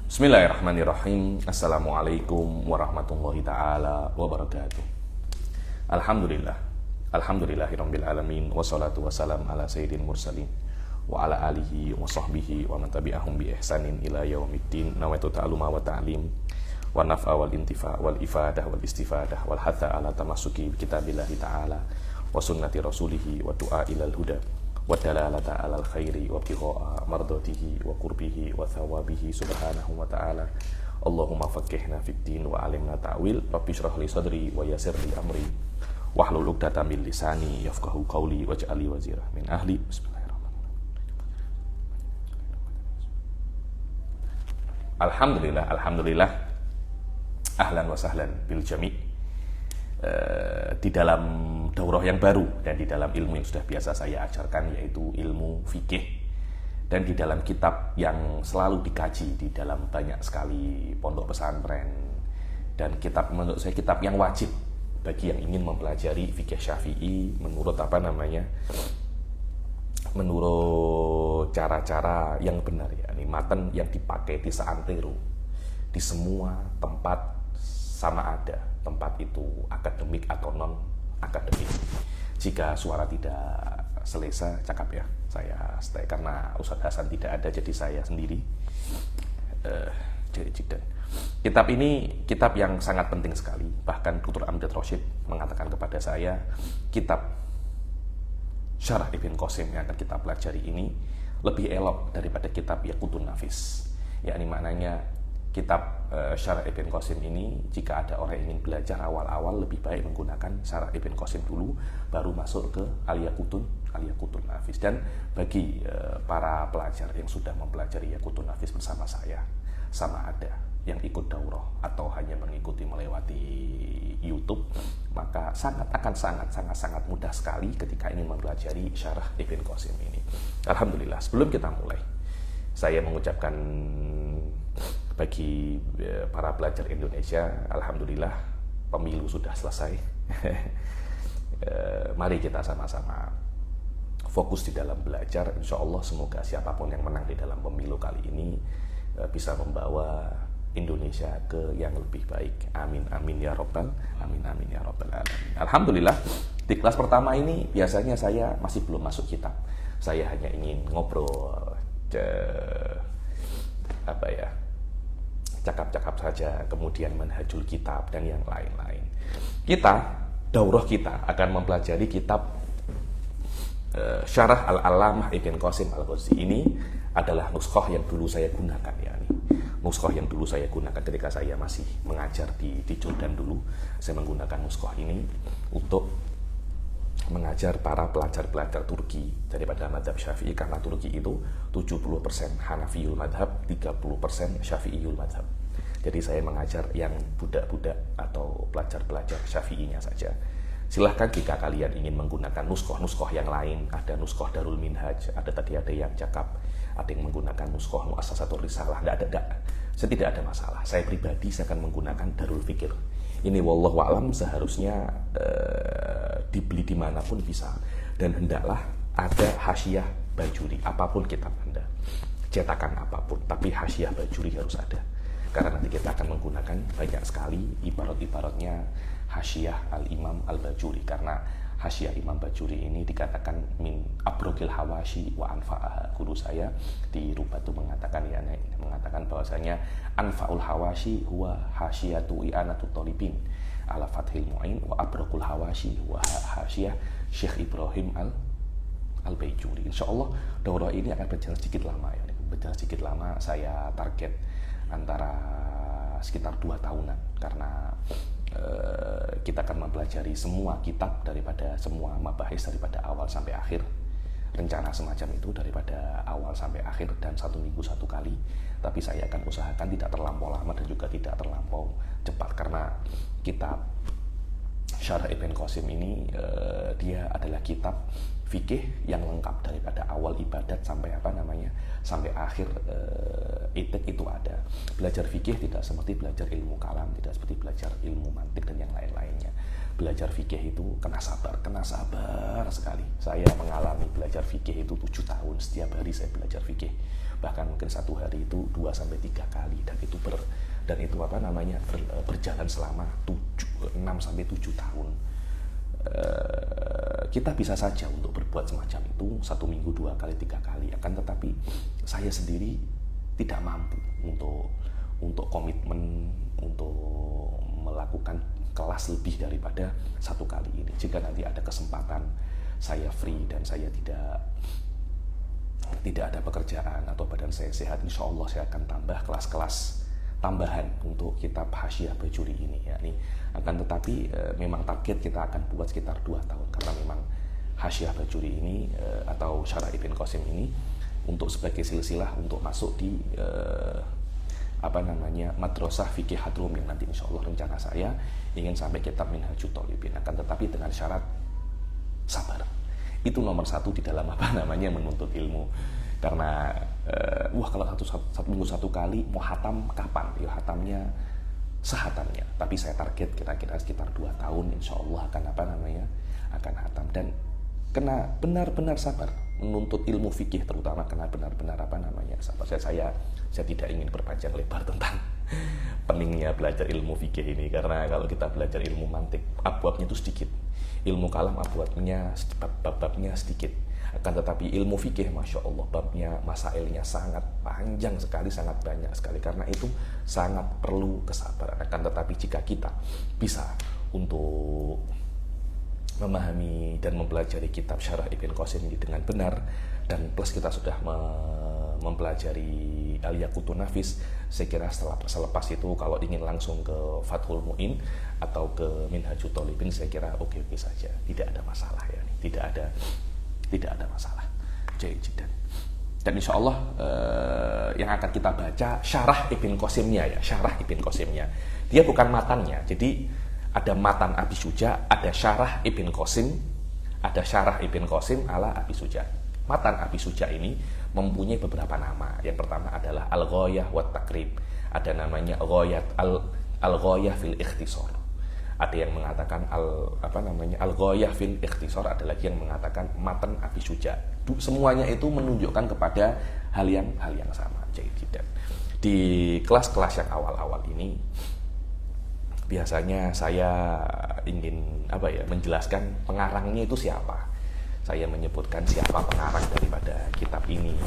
Bismillahirrahmanirrahim. Assalamualaikum warahmatullahi ta'ala wabarakatuh. Alhamdulillah. Alhamdulillahirabbil alamin wassalatu wassalam ala sayyidil mursalin wa ala alihi wa sahbihi wa man tabi'ahum bi ihsanin ila yaumiddin. Nawaitu ta'alluma wa ta'lim wa naf'a wal intifa' wal ifadah wal istifadah wal hatha ala tamassuki bi kitabillahi ta'ala wa sunnati rasulihi wa du'a ilal huda wa dalalata alal khairi wa bigha'a mardatihi wa qurbihi wa thawabihi subhanahu wa ta'ala. Allahumma faqihna fid din wa alimna ta'wil. Rabbi shrah li sadri wa yassir li amri wahlul 'uqdatam min lisani yafqahu qawli waj'al li wazira min ahli. Bismillahirrahmanirrahim. Alhamdulillah. Ahlan wa sahlan bil jami'. Di dalam daurah yang baru dan di dalam ilmu yang sudah biasa saya ajarkan, yaitu ilmu fikih, dan di dalam kitab yang selalu dikaji di dalam banyak sekali pondok pesantren, dan kitab menurut saya kitab yang wajib bagi yang ingin mempelajari fikih Syafi'i menurut menurut cara-cara yang benar, yakni matan yang dipakai di seantero di semua tempat sama ada, tempat itu akademik atau non akademik. Jika suara tidak selesa, cakap ya, saya stay karena Ustadz Hasan tidak ada, jadi saya sendiri. Kitab ini kitab yang sangat penting sekali. Bahkan Dr. Amjad Rashid mengatakan kepada saya, kitab Syarah Ibn Qasim yang akan kita pelajari ini lebih elok daripada kitab Yaqutun Nafis. Yakni maknanya kitab Syarah Ibn Qasim ini, jika ada orang yang ingin belajar awal-awal, lebih baik menggunakan Syarah Ibn Qasim dulu, baru masuk ke Al-Yaqutun Nafis. Dan bagi para pelajar yang sudah mempelajari Yaqutun Nafis bersama saya, sama ada yang ikut daurah atau hanya mengikuti melewati YouTube, maka akan sangat mudah sekali ketika ingin mempelajari Syarah Ibn Qasim ini. Alhamdulillah, sebelum kita mulai, saya mengucapkan bagi para pelajar Indonesia, alhamdulillah pemilu sudah selesai. Mari kita sama-sama fokus di dalam belajar. Insya Allah semoga siapapun yang menang di dalam pemilu kali ini bisa membawa Indonesia ke yang lebih baik. Amin amin ya robbal alamin. Alhamdulillah, di kelas pertama ini biasanya saya masih belum masuk kitab. Saya hanya ingin ngobrol, cakap-cakap saja, kemudian manhajul kitab dan yang lain-lain. Daurah kita akan mempelajari kitab Syarah Al-Allamah Ibn Qasim Al-Ghazi. Ini adalah nuskhah yang dulu saya gunakan, nuskhah yang dulu saya gunakan ketika saya masih mengajar di Jordan dulu. Saya menggunakan nuskhah ini untuk mengajar para pelajar-pelajar Turki daripada madhab Syafi'i, karena Turki itu 70% Hanafiyul madhab, 30% Syafi'iyul madhab. Jadi saya mengajar yang budak-budak atau pelajar-pelajar Syafi'inya saja. Silahkan jika kalian ingin menggunakan nuskhah yang lain, ada nuskhah Darul Minhaj, ada yang cakap, ada yang menggunakan nuskhah Muassasatul Risalah, saya tidak ada masalah. Saya pribadi saya akan menggunakan Darul Fikir. Ini wallahu a'lam seharusnya dibeli dimanapun bisa, dan hendaklah ada hasyiah Bajuri, apapun kitab Anda, cetakan apapun, tapi hasyiah Bajuri harus ada, karena nanti kita akan menggunakan banyak sekali ibarat-ibaratnya hasyiah Al-Imam Al-Bajuri, karena hasyiah Imam Bajuri ini dikatakan min abrogil hawashi wa anfa'ah. Guru saya di Rubatu mengatakan bahwasanya anfa'ul hawashi huwa hasyiyatu i'anatut talibin ala fathil mu'in wa abrogul hawashi wa hasyiyah Syekh Ibrahim Al-Bajuri. Insyaallah daurah ini akan berjalan sedikit lama, saya target antara sekitar 2 tahunan, karena kita akan mempelajari semua kitab daripada semua mabahis daripada awal sampai akhir. Rencana semacam itu daripada awal sampai akhir dan 1 minggu 1 kali. Tapi saya akan usahakan tidak terlampau lama dan juga tidak terlampau cepat, karena kitab Syarah Ibn Qasim ini dia adalah kitab fikih yang lengkap daripada awal ibadat sampai sampai akhir etik itu ada. Belajar fikih tidak seperti belajar ilmu kalam, tidak seperti belajar ilmu mantik dan yang lain-lainnya. Belajar fikih itu kena sabar sekali. Saya mengalami belajar fikih itu 7 tahun, setiap hari saya belajar fikih. bahkan mungkin satu hari itu 2-3 kali, dan itu berjalan selama 6-7 tahun. Kita bisa saja untuk berbuat semacam itu 1 minggu 2 kali 3 kali, akan tetapi saya sendiri tidak mampu untuk komitmen untuk melakukan kelas lebih daripada 1 kali ini. Jika nanti ada kesempatan saya free dan saya tidak ada pekerjaan atau badan saya sehat, insya Allah saya akan tambah kelas-kelas tambahan untuk kitab Hasyiah Bajuri ini, yakni akan tetapi memang target kita akan buat sekitar 2 tahun, karena memang Hasyiah Bajuri ini atau Syarah Ibn Qasim ini untuk sebagai silsilah untuk masuk di Madrasah Fikih Hadrumi, nanti insya Allah rencana saya ingin sampai kitab Minhajut Thalibin, akan tetapi dengan syarat sabar. Itu nomor 1 di dalam menuntut ilmu. Karena kalau satu minggu 1 kali mau hatam kapan? Ya hatamnya sehatamnya. Tapi saya target kira-kira sekitar 2 tahun insya Allah akan hatam, dan kena benar-benar sabar menuntut ilmu fikih, terutama kena benar-benar sabar. Saya tidak ingin berpanjang lebar tentang pentingnya belajar ilmu fikih ini, karena kalau kita belajar ilmu mantik, abwabnya itu sedikit, ilmu kalam abwabnya bab-babnya sedikit, akan tetapi ilmu fikih masya Allah babnya, masailnya sangat panjang sekali, sangat banyak sekali, karena itu sangat perlu kesabaran. Akan tetapi jika kita bisa untuk memahami dan mempelajari kitab Syarah Ibn Qasim ini dengan benar, dan plus kita sudah mempelajari Al-Yaqutun Nafis, saya kira selepas itu kalau ingin langsung ke Fathul Mu'in atau ke Minhajut Thalibin, saya kira oke-oke saja, tidak ada masalah ya, tidak ada masalah. Dan insya Allah yang akan kita baca Syarah Ibn Qasimnya ya, Syarah Ibn Qasimnya. Dia bukan matannya, jadi ada matan Abi Syuja, ada Syarah Ibn Qasim, ada Syarah Ibn Qasim ala Abi Syuja. Matan Abi Syuja ini mempunyai beberapa nama. Yang pertama adalah Al-Ghayah wa Takrib. Ada namanya Al-Ghayah fil Ikhtisar. Ada yang mengatakan Al-Ghayah fil Ikhtisar, ada lagi yang mengatakan matan Abi Syuja. Semuanya itu menunjukkan kepada hal yang sama. Jadi di kelas-kelas yang awal-awal ini biasanya saya ingin menjelaskan pengarangnya itu siapa. Saya menyebutkan siapa pengarang daripada kitab ini,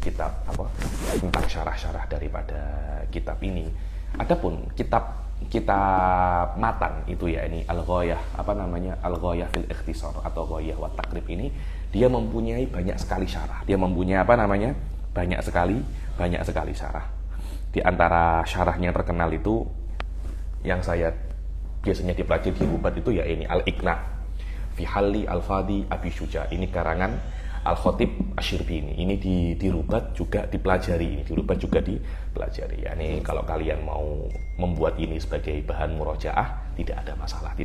tentang syarah-syarah daripada kitab ini. Adapun kitab matan itu ya, ini Al-Ghayah Al-Ghayah fil Ikhtisar atau Ghayah wa Takrib ini, dia mempunyai banyak sekali syarah. Dia mempunyai banyak sekali syarah. Di antara syarahnya yang terkenal itu yang saya biasanya dipelajari di Rubat itu ya ini Al-Iqna fi Halli Al-Fadi Abi Syuja. Ini karangan Al-Khatib Asy-Syirbini. Ini di Rubat juga dipelajari. Ya, ini kalau kalian mau membuat ini sebagai bahan murojaah, tidak ada masalah.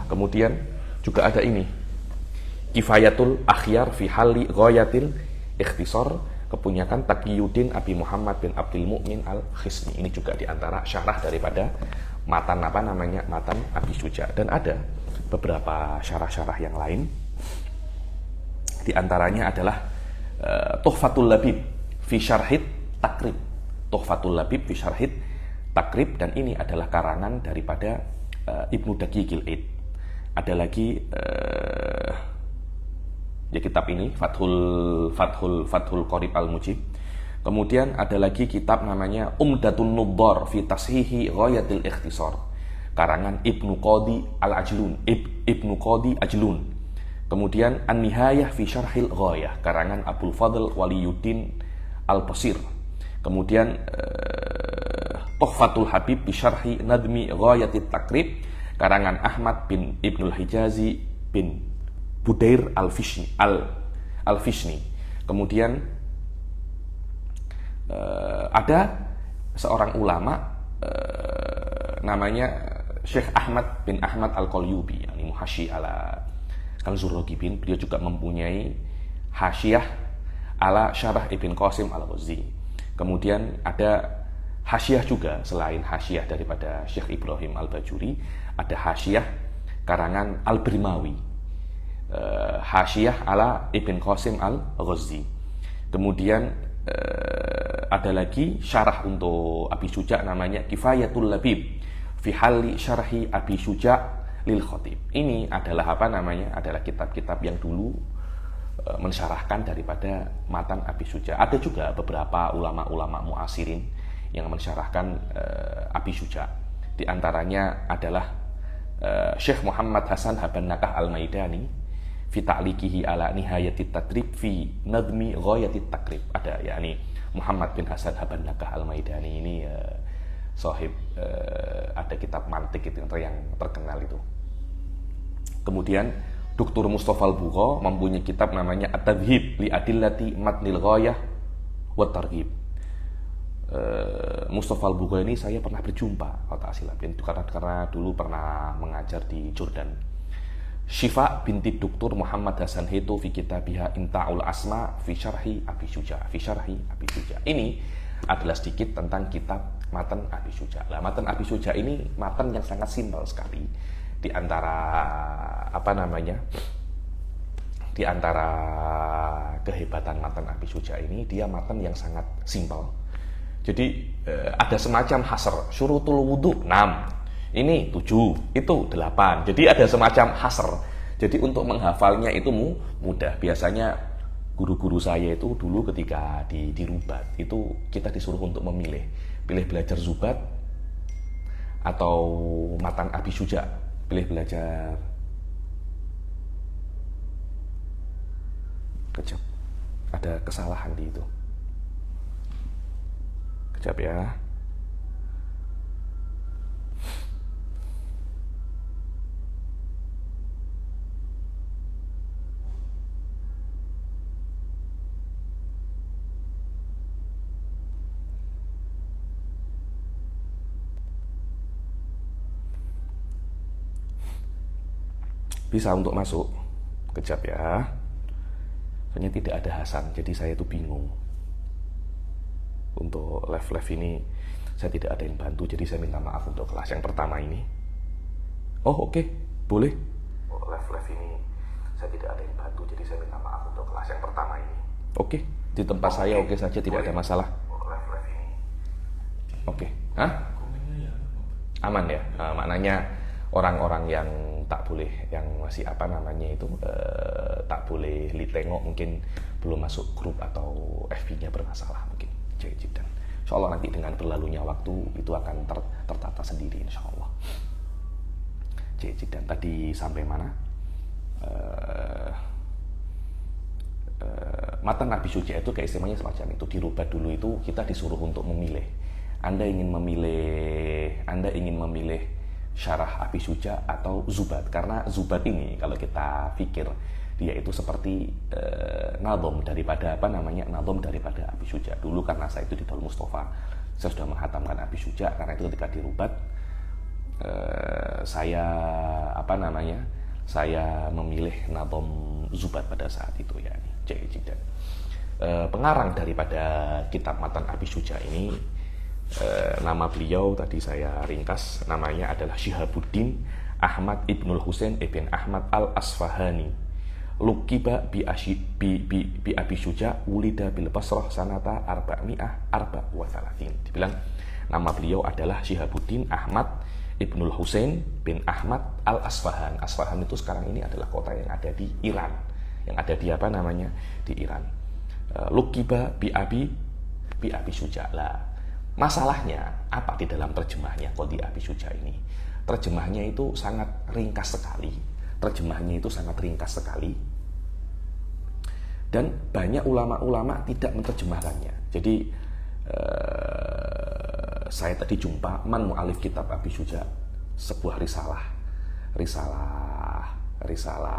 Kemudian juga ada ini Kifayatul Akhyar fi Halli Ghayatil Ikhtisar, kepunyakan Taqiyuddin Abi Muhammad bin Abdul Mu'min Al-Khisni. Ini juga diantara syarah daripada matan matan Abi Syuja. Dan ada beberapa syarah-syarah yang lain. Di antaranya adalah Tuhfatul Labib fi Syarhit Takrib. Tuhfatul Labib fi Syarhit Takrib, dan ini adalah karangan daripada Ibnu Daqiqil Aid. Ada lagi kitab ini Fathul Qorib Al-Mujib. Kemudian ada lagi kitab namanya Umdatun Nuddar fi Tashihi Ghayatil Ikhtisar, karangan Ibnu Qadi Ajlun. Kemudian An-Nihayah fi Syarhil Ghayah, karangan Abdul Fadl Waliyuddin Al-Basir. Kemudian Tuhfatul Habib fi Syarhi Nadmi Ghayatit Takrib, karangan Ahmad bin Ibnul Hijazi bin Budair Al-Fishni. Kemudian ada seorang ulama namanya Syekh Ahmad bin Ahmad Al-Qalyubi, yani muhasyi ala Kanzur Ragibin. Beliau juga mempunyai hasyiah ala Syarah Ibn Qasim Al-Ghazi. Kemudian ada hasyiah juga selain hasyiah daripada Syekh Ibrahim Al-Bajuri, ada hasyiah karangan Al-Birmawi, hasyiah ala Ibn Qasim Al-Ghazi. Kemudian ada lagi syarah untuk Abi Syuja namanya Kifayatul Labib fi Halli Syarhi Abi Syuja lil Khatib. Ini adalah adalah kitab-kitab yang dulu mensyarahkan daripada matan Abi Syuja. Ada juga beberapa ulama-ulama muasirin yang mensyarahkan Abi Syuja. Di antaranya adalah Syekh Muhammad Hasan Habannakah Al-Maidani fi ta'liqihi ala nihayatit tadrib fi nadmi ghayatit takrib. Ada yakni Muhammad bin Hasan Habannakah Al-Maidani ini sahib ada kitab mantik itu yang terkenal itu. Kemudian Dr. Mustafa Al-Bugha mempunyai kitab namanya At-Tadhhib li Adillati Matnil Ghayah wa Targhib. Mustafa Al-Bugha ini saya pernah berjumpa kalau tak silap itu karena dulu pernah mengajar di Jordan. Syifa binti Dr. Muhammad Hasan Heto fi kitabiha Inta'ul Asma fi syarhi Abi Syuja. Ini adalah sedikit tentang kitab matan Abi Syuja. Nah, matan Abi Syuja ini matan yang sangat simpel sekali. Di antara di antara kehebatan matan Abi Syuja ini, dia matan yang sangat simpel. Jadi ada semacam hasr, syurutul wudu 6. Ini 7, itu 8. Jadi ada semacam hasr. Jadi untuk menghafalnya itu mudah. Biasanya guru-guru saya itu dulu ketika di Rubat itu kita disuruh untuk pilih belajar Zubat atau matan Abi Syuja. Pilih belajar. Kejap, ada kesalahan di itu. Kejap ya. Bisa untuk masuk. Kejap ya. Soalnya tidak ada Hasan, jadi saya itu bingung. Untuk live ini saya tidak ada yang bantu, jadi saya minta maaf untuk kelas yang pertama ini. Oh oke, boleh. Live ini saya tidak ada yang bantu, jadi saya minta maaf untuk kelas yang pertama ini. Oke, di tempat saya oke saja, tidak ada masalah. Live ini. Oke, aman ya. Maknanya orang-orang yang tak boleh, yang masih tak boleh litengok, mungkin belum masuk grup atau FB-nya bermasalah mungkin. Dan insya Allah nanti dengan berlalunya waktu itu akan tertata sendiri insya Allah. Dan tadi sampai mana? Matan Abi Syuja itu keistimewanya semacam itu. Di Rubat dulu itu kita disuruh untuk memilih. Anda ingin memilih syarah Abi Syuja atau Zubat, karena Zubat ini kalau kita pikir dia itu seperti nadom daripada nadom daripada Abi Syuja. Dulu karena saya itu di Darul Mustafa, saya sudah menghatamkan Abi Syuja, karena itu ketika di Rubat saya memilih nadom Zubat pada saat itu ya. Dan pengarang daripada kitab matan Abi Syuja ini, nama beliau tadi saya ringkas, namanya adalah Syihabuddin Ahmad Ibnul Husain Ibn Ahmad Al-Asfahani. Lukiba bi Abi Syuja wulida bil Basrah sanata 434. Dibilang nama beliau adalah Syihabuddin Ahmad Ibnul Husain bin Ahmad Al-Asfahan. Asfahan itu sekarang ini adalah kota yang ada di Iran, yang ada di di Iran. Lukiba bi Abi Syuja. Lah, masalahnya apa di dalam terjemahnya Qadhi Abi Syuja ini? Terjemahnya itu sangat ringkas sekali. Dan banyak ulama-ulama tidak menerjemahkannya. Jadi saya tadi jumpa mu'alif kitab Abi Syuja, sebuah risalah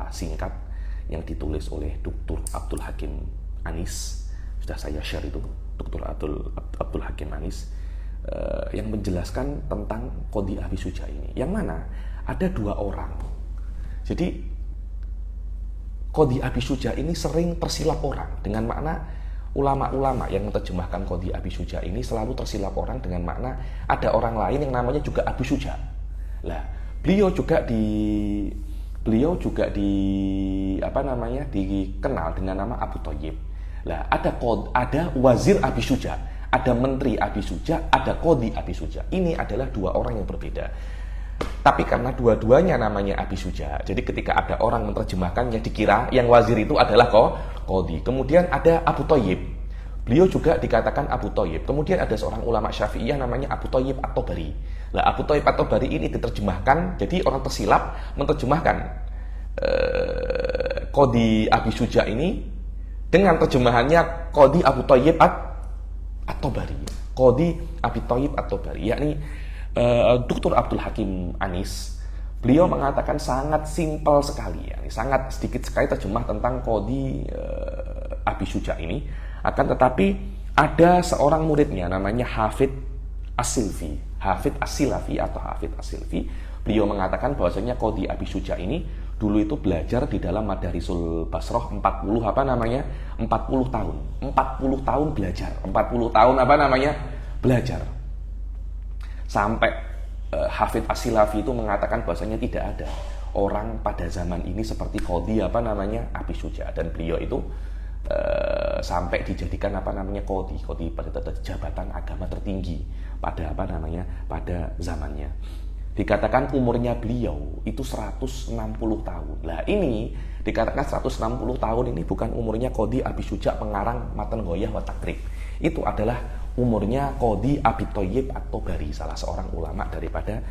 singkat yang ditulis oleh Dr. Abdul Hakim Anis. Sudah saya share itu. Dr. Abdul Hakim Anis yang menjelaskan tentang Qadhi Abi Syuja ini, yang mana ada 2 orang. Jadi Qadhi Abi Syuja ini sering tersilap orang, dengan makna ulama-ulama yang menerjemahkan Qadhi Abi Syuja ini selalu tersilap orang dengan makna ada orang lain yang namanya juga Abu Syuja. Lah, beliau juga dikenal dengan nama Abu Thayyib. Lah, ada wazir Abi Suja, ada menteri Abi Suja, ada kodi Abi Suja. Ini adalah dua orang yang berbeda. Tapi karena dua-duanya namanya Abi Suja, jadi ketika ada orang menerjemahkannya dikira yang wazir itu adalah kodi. Kemudian ada Abu Thayyib. Beliau juga dikatakan Abu Thayyib. Kemudian ada seorang ulama Syafi'iyah namanya Abu Thayyib At-Tabari. Lah, Abu Thayyib At-Tabari ini diterjemahkan, jadi orang tersilap menerjemahkan kodi Abi Suja ini dengan terjemahannya kodi Abu Thayyib At-Tabari. Kodi Abi Thayyib At-Tabari, yakni Dr. Abdul Hakim Anis. Beliau mengatakan sangat simpel sekali, ya, sangat sedikit sekali terjemah tentang kodi Abi Suja ini. Akan tetapi ada seorang muridnya namanya Hafid As-Silfi, Hafid As-Silafi atau Hafid As-Silfi. Beliau mengatakan bahwasanya kodi Abi Suja ini dulu itu belajar di dalam Madarisul Basroh 40 tahun. 40 tahun belajar. 40 tahun belajar. Sampai Hafid As-Silafi itu mengatakan bahwasanya tidak ada orang pada zaman ini seperti kodi Abi Suja, dan beliau itu sampai dijadikan kodi pada jabatan agama tertinggi pada pada zamannya. Dikatakan umurnya beliau itu 160 tahun. Lah, ini dikatakan 160 tahun ini bukan umurnya kodi Abi Suja pengarang Matan Ghoyah wa Takrib. Itu adalah umurnya kodi Abi Thayyib At-Tabari, salah seorang ulama daripada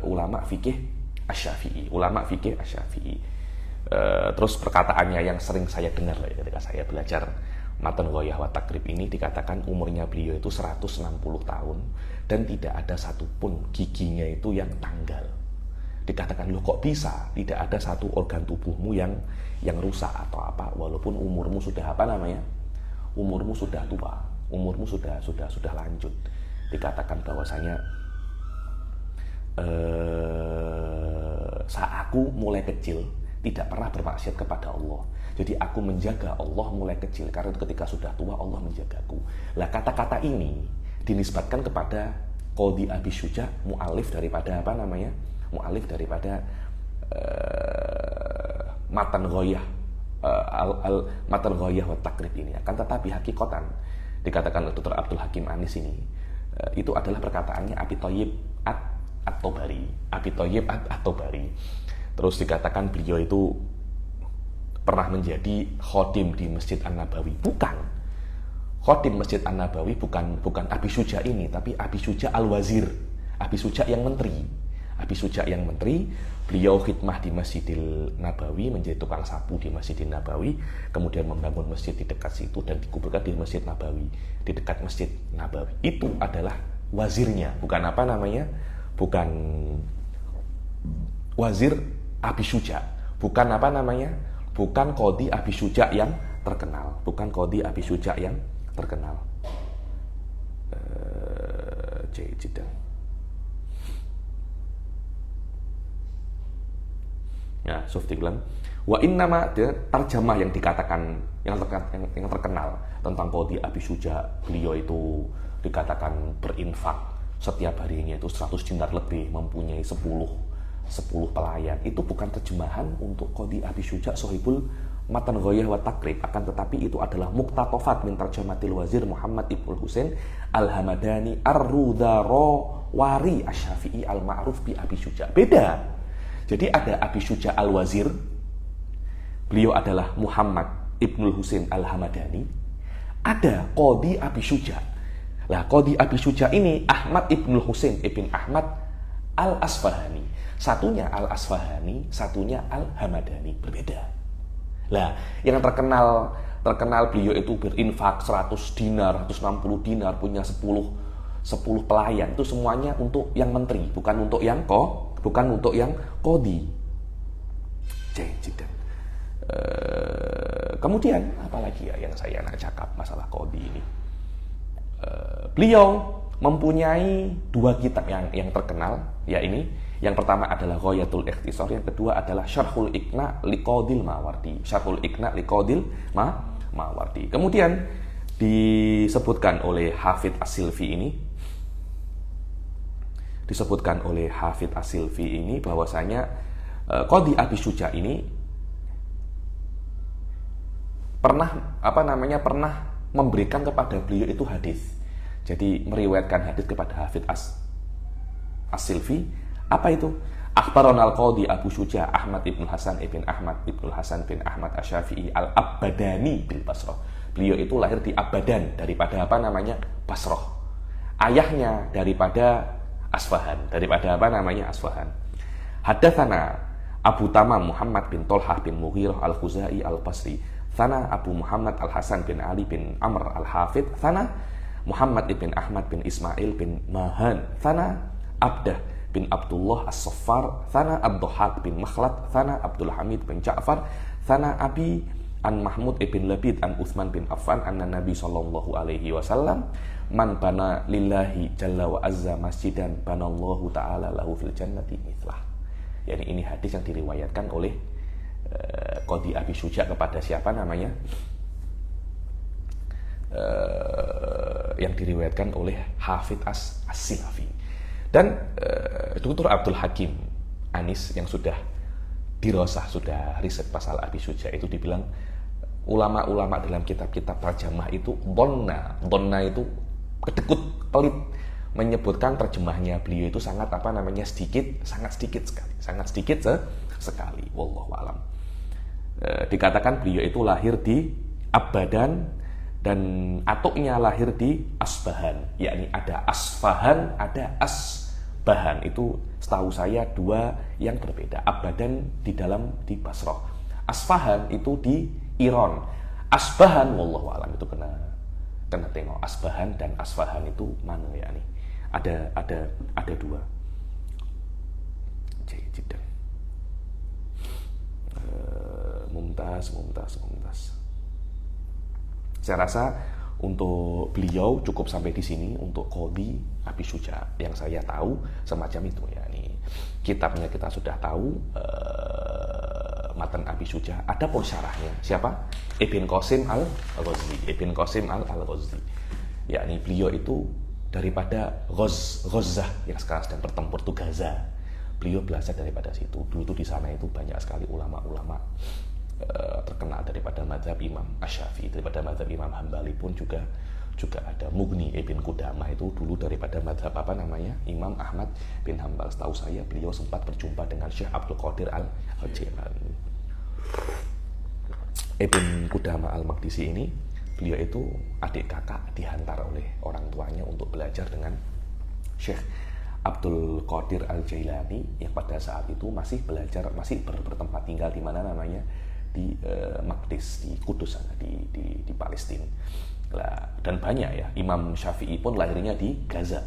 ulama fikih Asy-Syafi'i, terus perkataannya yang sering saya dengar ketika saya belajar Matan Ghoyah wa Takrib ini, dikatakan umurnya beliau itu 160 tahun dan tidak ada satupun giginya itu yang tanggal. Dikatakan, loh kok bisa tidak ada satu organ tubuhmu yang rusak atau apa, walaupun umurmu sudah umurmu sudah tua, umurmu sudah lanjut. Dikatakan bahwasanya saat aku mulai kecil tidak pernah bermaksiat kepada Allah. Jadi aku menjaga Allah mulai kecil, karena ketika sudah tua Allah menjagaku. Lah, kata-kata ini dinisbatkan kepada kodi Abi Suja, mu'alif daripada Matan Ghoyah Matan Ghoyah wa Takrib ini. Akan tetapi hakikatan dikatakan oleh Dr. Abdul Hakim Anis ini, itu adalah perkataannya Abi Thayyib At-Tabari. Terus dikatakan beliau itu pernah menjadi khodim di Masjid An-Nabawi. Bukan khodim Masjid An-Nabawi, bukan Abi Suja ini, tapi Abi Suja Al-Wazir, Abi Suja yang menteri. Beliau khidmah di Masjidil Nabawi, menjadi tukang sapu di Masjidil Nabawi, kemudian membangun masjid di dekat situ dan dikuburkan di Masjid Nabawi, di dekat Masjid Nabawi. Itu adalah wazirnya, bukan bukan wazir Abi Suja, bukan bukan kodi Abi Suja yang terkenal, Ya, Suftiglan. Wa innama, terjemah yang dikatakan yang terkenal tentang kodi Abi Suja, beliau itu dikatakan berinfak setiap harinya itu 100 dinar lebih, mempunyai 10 pelayan. Itu bukan terjemahan untuk kodi Abi Suja Sohibul Matan Ghoyah wa Takrib, akan tetapi itu adalah muktatofat min tarjamatil wazir Muhammad Ibnul Husain Al-Hamadani Ar-Rudharawari Asy-Syafi'i Al-Ma'ruf bi Abi Suja. Beda. Jadi ada Abi Suja Al-Wazir, beliau adalah Muhammad Ibnul Husain Al-Hamadani. Ada kodi Abi Suja. Lah, kodi Abi Suja ini Ahmad Ibnul Husain Ibn Ahmad Al-Asfahani. Satunya Al-Asfahani, satunya Al-Hamadani, berbeda. Lah, yang terkenal beliau itu berinfak 100 dinar, 160 dinar, punya 10 pelayan. Itu semuanya untuk yang menteri, bukan untuk yang kodi. Kemudian apalagi ya yang saya nak cakap masalah kodi ini. Beliau mempunyai 2 kitab yang terkenal, ya ini. Yang pertama adalah Ghoyatul Ikhtisar, yang kedua adalah Syarhul Iqna Liqadil Mawardi. Kemudian disebutkan oleh Hafid As-Silfi ini, bahwasanya kodi Abi Suja ini pernah memberikan kepada beliau itu hadis. Jadi meriwayatkan hadis kepada Hafidz As-Silfi. Apa itu? Akhbarana al-Qadhi Abu Syuja Ahmad ibn Hasan ibn Ahmad ibn Hasan bin Ahmad Asy-Syafi'i al-Abadani bil Basrah. Beliau itu lahir di Abadan, daripada Basrah. Ayahnya daripada Asfahan, Asfahan. Haddatsana Abu Tamam Muhammad bin Tolhah bin Mughirah al-Khuzai al-Basri. Thana Abu Muhammad al-Hasan bin Ali bin Amr al-Hafidh. Thana Muhammad ibn Ahmad bin Ismail bin Mahan. Thana Abdah bin Abdullah As-Saffar. Thana Abduhak bin Makhlad. Thana Abdul Hamid bin Ja'far. Thana Abi an Mahmud ibn Labid an Uthman bin Affan anna Nabi sallallahu alaihi wasallam man bana lillahi jalla wa azza masjidan banallahu ta'ala lahu fil jannati mithlah. Yani ini hadis yang diriwayatkan oleh Qadhi Abi Syuja kepada siapa namanya? Yang diriwayatkan oleh Hafidz As-Silafi. Dan Dr. Abdul Hakim Anis yang sudah dirosah, sudah riset pasal Abi Syuja itu dibilang ulama-ulama dalam kitab-kitab terjemah itu donna itu kedekut, pelit, menyebutkan terjemahnya beliau itu sangat sangat sedikit sekali. Wallahu alam. Dikatakan beliau itu lahir di Abadan dan atuknya lahir di Asbahan, yakni ada Asfahan, ada Asbahan. Itu setahu saya dua yang berbeda. Abadan di Basrah, Asfahan itu di Iran. Asbahan wallahu alam itu kena tengok Asbahan dan Asfahan itu mana ya nih? Ada dua. Jiddan. Mumtaz. Saya rasa untuk beliau cukup sampai di sini untuk Qadhi Abi Syuja yang saya tahu semacam itu ya. Nih kitabnya kita sudah tahu, matan Abi Syuja. Ada pun syarahnya siapa? Ibn Qasim Al-Ghazi. Yakni beliau itu daripada Ghazzah yang sekarang sedang bertempur itu Gaza. Beliau belajar daripada situ. Dulu itu di sana itu banyak sekali ulama-ulama terkenal daripada mazhab Imam Asy-Syafi'i, daripada mazhab Imam Hambali pun juga ada. Mughni Ibn Qudamah itu dulu daripada mazhab Imam Ahmad bin Hambal. Setahu saya beliau sempat berjumpa dengan Syekh Abdul Qadir Al-Jilani. Ibn Qudamah Al-Maqdisi ini, beliau itu adik kakak dihantar oleh orang tuanya untuk belajar dengan Syekh Abdul Qadir Al-Jailani yang pada saat itu masih bertempat tinggal di mana namanya di Maqdis, di Kudus sana, di Palestina. Dan banyak ya, Imam Syafi'i pun lahirnya di Gaza.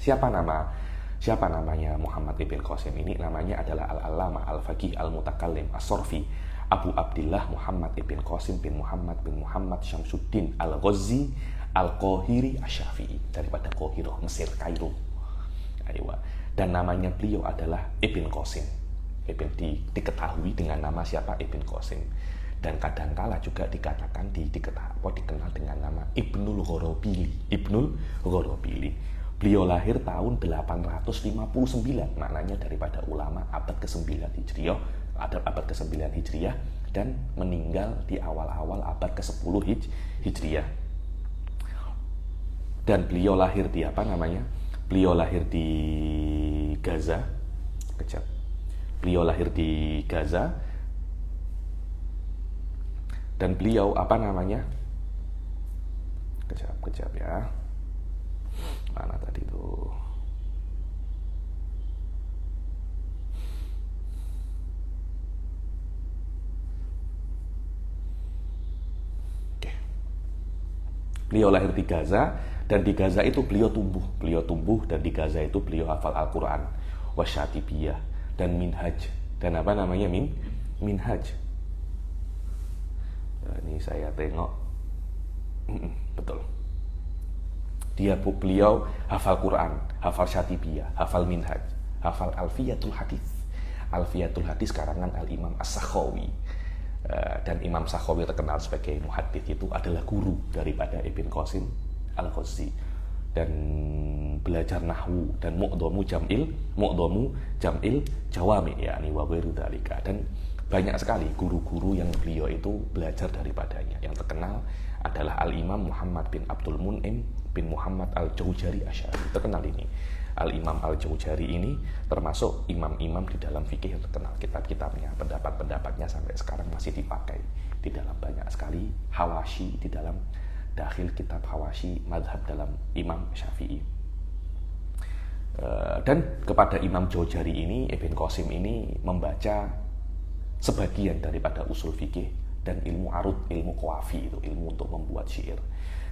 Siapa namanya Muhammad ibn Qasim ini? Namanya adalah Al-Allamah Al-Faqih Al-Mutakallim As-Sorfi Abu Abdillah Muhammad ibn Qasim bin Muhammad Syamsuddin Al-Ghazi Al-Qahiri Asy-Syafi'i, daripada Qahirah, Mesir, Kairo. Dan namanya beliau adalah Ibn Qasim. Diketahui dengan nama siapa? Ibn Qasim. Dan kadangkala juga dikenal dengan nama Ibnul Ghorobili. Beliau lahir tahun 859, maknanya daripada ulama abad ke-9 Hijriah, abad ke-9 Hijriah, dan meninggal di awal-awal abad ke-10 Hijriah. Dan beliau lahir di Beliau lahir di Gaza. Dan beliau kejap ya. Mana tadi tuh? Oke. Beliau lahir di Gaza, dan di Gaza itu beliau tumbuh, dan di Gaza itu beliau hafal Al-Quran, wasyatibiyah, dan minhaj, dan minhaj. Ini saya tengok, betul. Beliau hafal Quran, hafal syatibiyah, hafal minhaj, hafal Alfiyatul Hadis karangan Al-Imam As-Sakhawi. Dan Imam Sakhawi terkenal sebagai muhaddits, itu adalah guru daripada Ibn Qasim Al-Ghazi. Dan belajar nahwu dan mu'dhamu jam'il jawami, yakni wa ghairu dzalika. Dan banyak sekali guru-guru yang beliau itu belajar daripadanya. Yang terkenal adalah Al-Imam Muhammad bin Abdul Mun'im bin Muhammad Al-Jauzari Asy'ari. Terkenal ini. Al-Imam Al-Jauzari ini termasuk imam-imam di dalam fikih yang terkenal. Kitab-kitabnya, pendapat-pendapatnya sampai sekarang masih dipakai di dalam banyak sekali hawashi, di dalam dakhil kitab hawashi madhab dalam Imam Syafi'i. Dan kepada Imam Jauzari ini, Ibn Qasim ini membaca sebagian daripada usul fikih dan ilmu arud, ilmu qawafi, itu ilmu untuk membuat syair.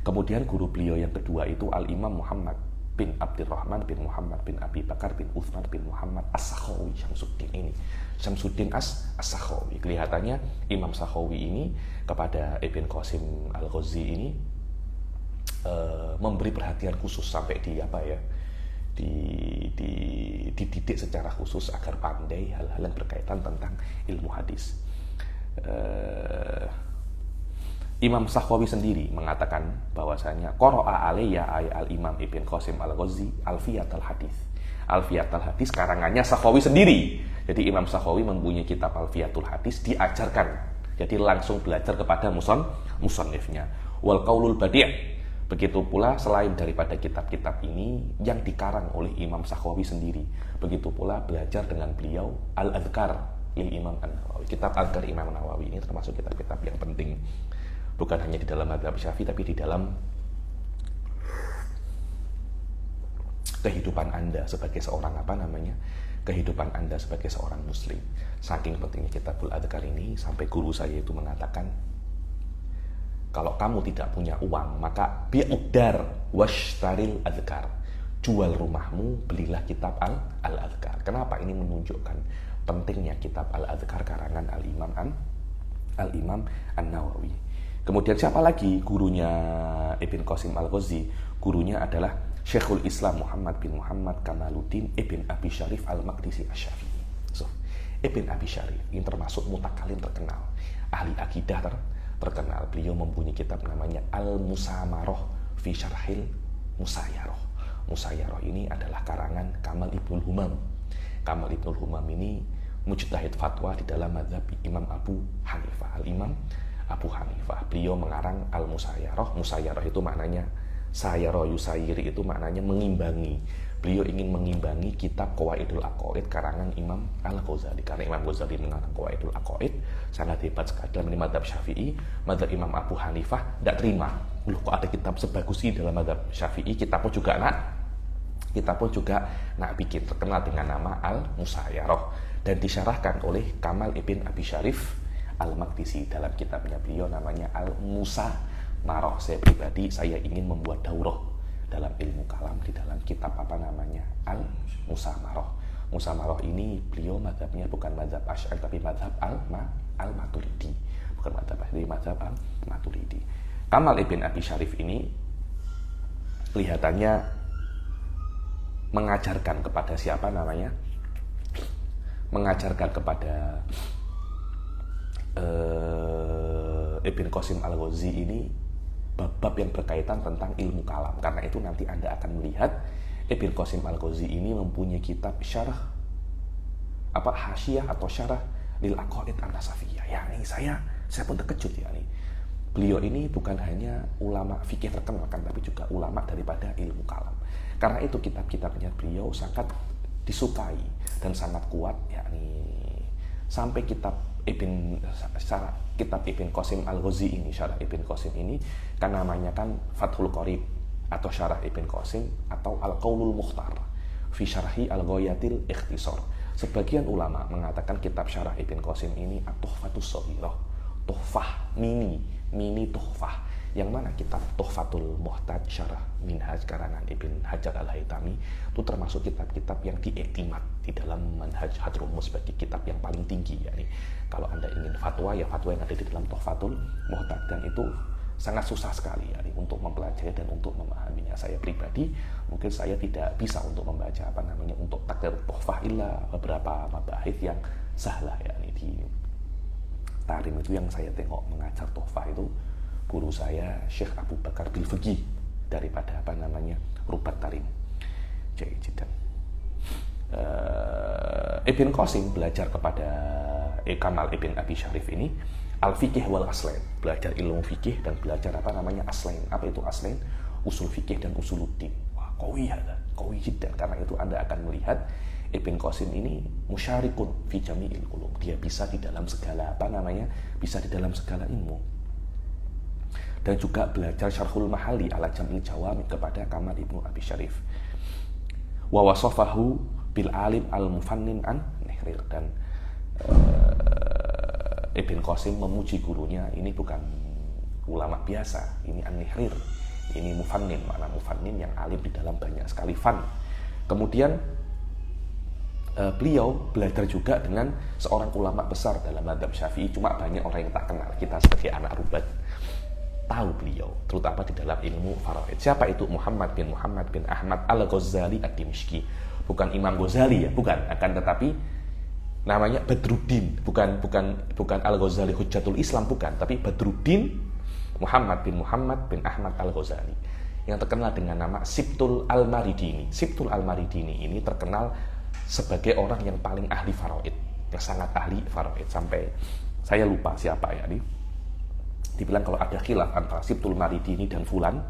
Kemudian guru beliau yang kedua itu Al-Imam Muhammad bin Abdurrahman bin Muhammad bin Abi Bakar bin Uthman bin Muhammad As-Sakhawi. Syamsuddin ini, Syamsuddin As-Sakhawi. Kelihatannya Imam Sakhawi ini kepada Ibn Qasim Al-Ghazi ini memberi perhatian khusus sampai dididik secara khusus agar pandai hal-hal yang berkaitan tentang ilmu hadis. Imam Sakhawi sendiri mengatakan bahwasanya qara'a alayya al-Imam Ibn Qasim Al-Ghazi Alfiyat al-Hadis. Alfiyat al-Hadis karangannya Sakhawi sendiri. Jadi Imam Sakhawi mempunyai kitab Alfiyatul Hadis, diajarkan. Jadi langsung belajar kepada musannifnya. Wal qaulul badi'. Begitu pula selain daripada kitab-kitab ini yang dikarang oleh Imam Sakhawi sendiri, begitu pula belajar dengan beliau Al-Adhkar lil Imam An-Nawawi. Kitab Adhkar Imam Nawawi ini termasuk kitab-kitab yang penting, bukan hanya di dalam mazhab Syafi'i, tapi di dalam kehidupan Anda sebagai seorang kehidupan Anda sebagai seorang muslim. Saking pentingnya Kitabul Adhkar ini sampai guru saya itu mengatakan, kalau kamu tidak punya uang, maka bi'udar washtaril adhkar. Jual rumahmu, belilah kitab Al-Adhkar. Kenapa? Ini menunjukkan pentingnya kitab Al-Adhkar karangan Al-Imam An-Nawawi. Kemudian siapa lagi gurunya Ibn Qasim Al-Ghazi? Gurunya adalah Syekhul Islam Muhammad bin Muhammad Kamaluddin Ibn Abi Syarif Al-Maqdisi Asy-Syafi'i. So, Ibn Abi Syarif ini termasuk mutakalim terkenal, ahli akidah terkenal. Beliau mempunyai kitab namanya Al-Musamarah fi Syarhil Musayyarah. Musayyarah ini adalah karangan Kamal Ibnul Humam. Kamal Ibnul Humam ini mujtahid fatwa di dalam mazhab Imam Abu Hanifah. Al-Imam Abu Hanifah. Beliau mengarang Al-Musayyarah. Musayyarah itu maknanya sayara yusayiri, itu maknanya mengimbangi. Beliau ingin mengimbangi kitab Qawaidul Aqaid karangan Imam Al-Ghazali. Karena Imam Ghazali mengarang Qawaidul Aqaid sangat hebat sekali dalam mazhab Syafi'i. Mazhab Imam Abu Hanifah tidak terima. Loh, kok ada kitab sebagus ini dalam mazhab Syafi'i? Kita pun juga nak bikin, terkenal dengan nama Al-Musayyarah dan disyarahkan oleh Kamal Ibn Abi Syarif Al-Maqdisi dalam kitabnya beliau namanya Al-Musamarah. Saya ingin membuat daurah dalam ilmu kalam di dalam kitab Al-Musamarah. Musamarah ini beliau mazhabnya bukan mazhab Asy'ari tapi mazhab Al-Maturidi. Bukan mazhab Asy'ari, mazhab Al-Maturidi. Kamal Ibn Abi Syarif ini kelihatannya mengajarkan kepada mengajarkan kepada Ibn Qasim Al-Ghazi ini bab yang berkaitan tentang ilmu kalam. Karena itu nanti Anda akan melihat Ibn Qasim Al-Ghazi ini mempunyai kitab syarah hasyiyah atau syarah lil Aqaid An-Nasafiyah. Ya, ini saya pun terkejut ya nih. Beliau ini bukan hanya ulama fikih terkenal kan, tapi juga ulama daripada ilmu kalam. Karena itu kitab-kitabnya beliau sangat disukai dan sangat kuat, yakni sampai kitab Ibn Qasim Al-Ghazi ini, syarah Ibn Qasim ini kan namanya kan Fathul Qorib atau syarah Ibn Qasim atau Al-Qaulul Mukhtar fi syarhi Al-Ghayatil Ikhtisar. Sebagian ulama mengatakan kitab syarah Ibn Qasim ini At-Tuhfatus Shaghirah, tuhfah mini tuhfah, yang mana kitab Tuhfatul Muhtaj syarah Minhaj karangan Ibn Hajar Al-Haytami itu termasuk kitab-kitab yang diiktimat di dalam manhaj Hadrummu sebagai kitab yang paling tinggi. Yani kalau Anda ingin fatwa, ya fatwa yang ada di dalam Tuhfatul Muhtaj, dan itu sangat susah sekali yani untuk mempelajari dan untuk memahaminya. Saya pribadi mungkin saya tidak bisa untuk membaca untuk takdir tuhfah illa beberapa mabahith yang sahlah, yakni di Tarim itu yang saya tengok mengajar tuhfah itu guru saya Syekh Abu Bakar Bil Fiqih daripada Rubat Tarim. Jadi Ibn Qasim belajar kepada Kamal ibn Abi Syarif ini al-fiqih wal aslain, belajar ilmu fikih dan belajar aslain. Apa itu aslain? Usul fikih dan usuluddin. Wah, qawi jiddan. Karena itu Anda akan melihat Ibn Qasim ini musyarikun fi jami'il ulum. Dia bisa di dalam segala bisa di dalam segala ilmu. Dan juga belajar syarhul mahali ala jam'il jawami kepada Kamal ibn Abi Syarif. Wa wasafahu bil alim al mufannin an nihrir, dan Ibn Qasim memuji gurunya ini bukan ulama biasa, ini an-nihrir, ini mufannin, makna mufannin yang alim di dalam banyak sekali fan. Kemudian beliau belajar juga dengan seorang ulama besar dalam mazhab Syafi'i, cuma banyak orang yang tak kenal. Kita sebagai anak rubat tahu beliau, terutama di dalam ilmu faraid. Siapa itu? Muhammad bin Ahmad al-Ghazali ad-Dimishqi. Bukan Imam Ghazali ya, bukan, akan tetapi namanya Badruddin, bukan Al-Ghazali Hujjatul Islam, bukan, tapi Badruddin Muhammad bin Ahmad Al-Ghazali, yang terkenal dengan nama Sibtul Al-Maridini. Sibtul Al-Maridini ini terkenal sebagai orang yang paling ahli faraid, yang sangat ahli faraid, sampai saya lupa siapa ya, dibilang kalau ada khilaf antara Sibtul Maridini dan fulan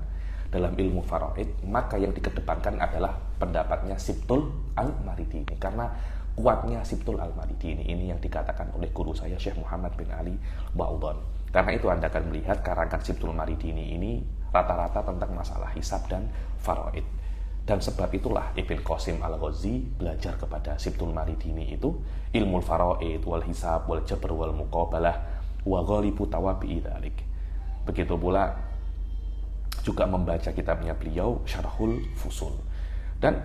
dalam ilmu faraid, maka yang dikedepankan adalah pendapatnya Sibtul Al-Maridini, karena kuatnya Sibtul Al-Maridini ini yang dikatakan oleh guru saya Syekh Muhammad bin Ali Ba'udhan. Karena itu Anda akan melihat karangan Sibtul Maridini ini rata-rata tentang masalah hisab dan faraid. Dan sebab itulah Ibn Qasim Al-Ghazi belajar kepada Sibtul Maridini itu ilmu faraid wal hisab wal jabr wal muqabalah wa ghalibu tawabi'i dzalik. Begitu pula juga membaca kitabnya beliau Syarhul Fusul. Dan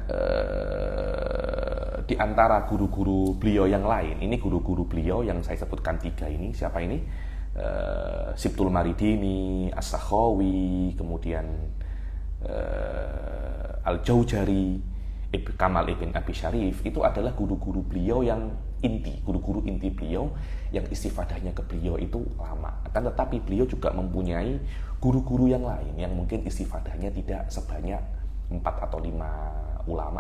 di antara guru-guru beliau yang lain, ini guru-guru beliau yang saya sebutkan 3 ini, siapa ini? Sibtul Maridini, As-Sakhawi, kemudian Al-Jauzari, Kamal ibn Abi Syarif, itu adalah guru-guru beliau yang inti, guru-guru inti beliau yang istifadahnya ke beliau itu lama. Akan tetapi beliau juga mempunyai guru-guru yang lain yang mungkin istifadahnya tidak sebanyak 4 atau 5 ulama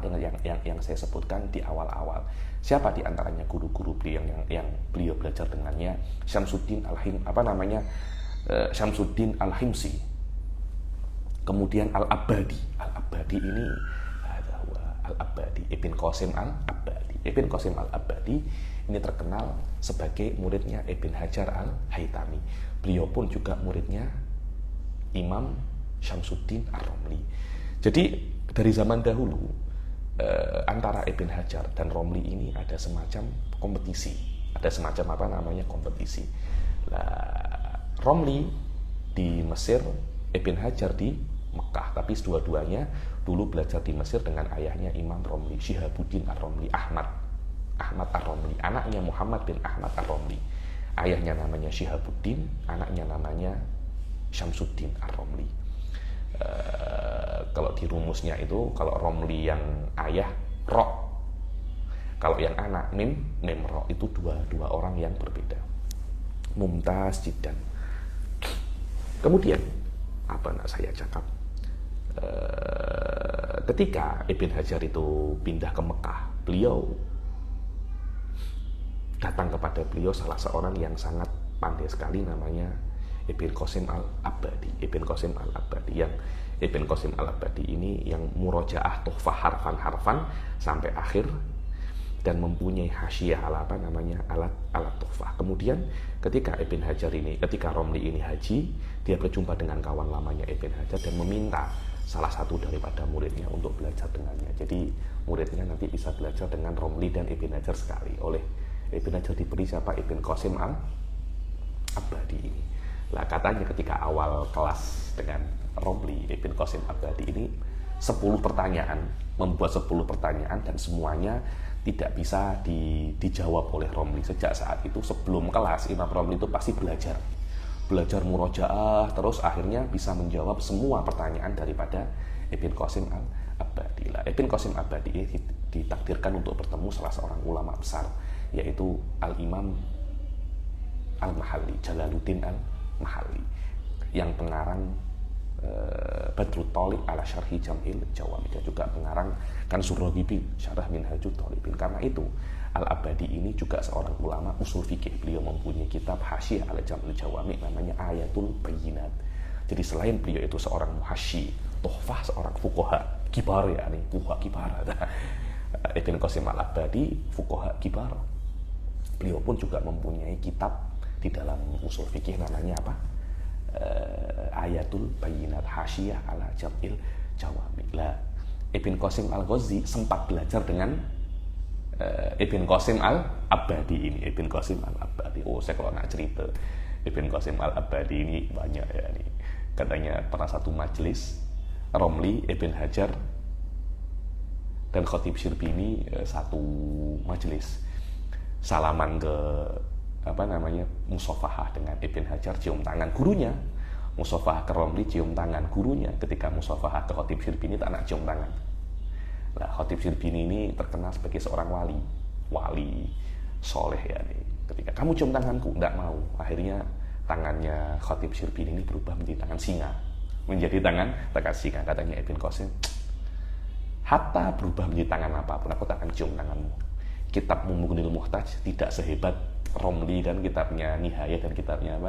yang saya sebutkan di awal-awal. Siapa di antaranya guru-guru beliau yang beliau belajar dengannya? Syamsuddin Syamsuddin Al-Himsi. Kemudian Al-Abadi ini Al-Abadi, Ibn Qasim Al-Abadi. Ibn Qasim Al-Abadi ini terkenal sebagai muridnya Ibn Hajar Al-Haytami. Beliau pun juga muridnya Imam Syamsuddin Ar-Romli. Jadi dari zaman dahulu antara Ibn Hajar dan Romli ini ada semacam kompetisi. Kompetisi. Romli di Mesir, Ibn Hajar di Mekah. Tapi dua-duanya dulu belajar di Mesir dengan ayahnya Imam Romli, Syihabuddin Ar-Romli, Ahmad Ar-Romli, anaknya Muhammad bin Ahmad Ar-Romli. Ayahnya namanya Syihabuddin, anaknya namanya Syamsuddin Ar-Romli. Kalau di rumusnya itu, kalau Romli yang ayah Ro, kalau yang anak Mim Ro, itu dua orang yang berbeda. Mumtaz jiddan. Kemudian apa nak saya cakap, ketika Ibn Hajar itu pindah ke Mekah, beliau datang kepada beliau salah seorang yang sangat pandai sekali, namanya Ibn Qasim Al-Abadi. Yang Ibn Qasim Al-Abadi ini yang murojaah tuhfah harfan-harfan sampai akhir, dan mempunyai hasyiah alat tuhfah. Kemudian ketika Romli ini haji, dia berjumpa dengan kawan lamanya Ibn Hajar dan meminta salah satu daripada muridnya untuk belajar dengannya. Jadi muridnya nanti bisa belajar dengan Romli dan Ibn Hajar sekali. Oleh Ibn Hajar diberi siapa? Ibn Qasim Al-Abadi ini. Nah, katanya ketika awal kelas dengan Romli, Ibn Qasim Al-Abadi ini 10 pertanyaan, membuat 10 pertanyaan, dan semuanya tidak bisa dijawab oleh Romli. Sejak saat itu sebelum kelas, Imam Romli itu pasti belajar murojaah, terus akhirnya bisa menjawab semua pertanyaan daripada Ibn Qasim Al-Abadi. Ibn Qasim Al-Abadi ini ditakdirkan untuk bertemu salah seorang ulama besar, yaitu Al-Imam Al-Mahalli, Jalaluddin Al-Mahalli, yang pengarang Badrut Thaliq ala Syarhi Jam'il Jawami, dan juga pengarang Kanzur Raghibin Syarah Minhajut Thalibin. Karena itu Al-Abadi ini juga seorang ulama usul fikih. Beliau mempunyai kitab Hasyiah ala Jam'il Jawami namanya Ayatul Bayyinat. Jadi selain beliau itu seorang muhasyi, tohfah, seorang fuqaha kibar, ya nih, fuqaha kibar. Ibn Qasim Al-Abadi fuqaha kibar. Beliau pun juga mempunyai kitab di dalam usul fikih namanya apa? Ayatul Bayyinat Hasyiah ala Jam'il Jawami. Lah, Ibn Qasim Al-Ghazi sempat belajar dengan Ibn Qasim Al-Abadi ini. Ibn Qasim Al-Abadi. Oh, saya kalau nak cerita Ibn Qasim Al-Abadi ini banyak ya nih. Katanya pernah satu majelis Romli, Ibn Hajar dan Khatib Syrbini satu majelis. Salaman ke musafahah dengan Ibn Hajar, cium tangan gurunya. Musafahah ke Romli, cium tangan gurunya. Ketika musafahah ke Khatib Syrbini, tak nak cium tangan. Nah, Khatib Syrbini ini terkenal sebagai seorang wali soleh ya nih. Ketika kamu cium tanganku, tidak mau. Akhirnya tangannya Khatib Syrbini ini berubah menjadi tangan singa. Menjadi tangan singa. Katanya Ibn Qasim, hatta berubah menjadi tangan apapun, aku tak akan cium tanganmu. Kitab Mughnil Muhtaj tidak sehebat Romli dan kitabnya Nihayah dan kitabnya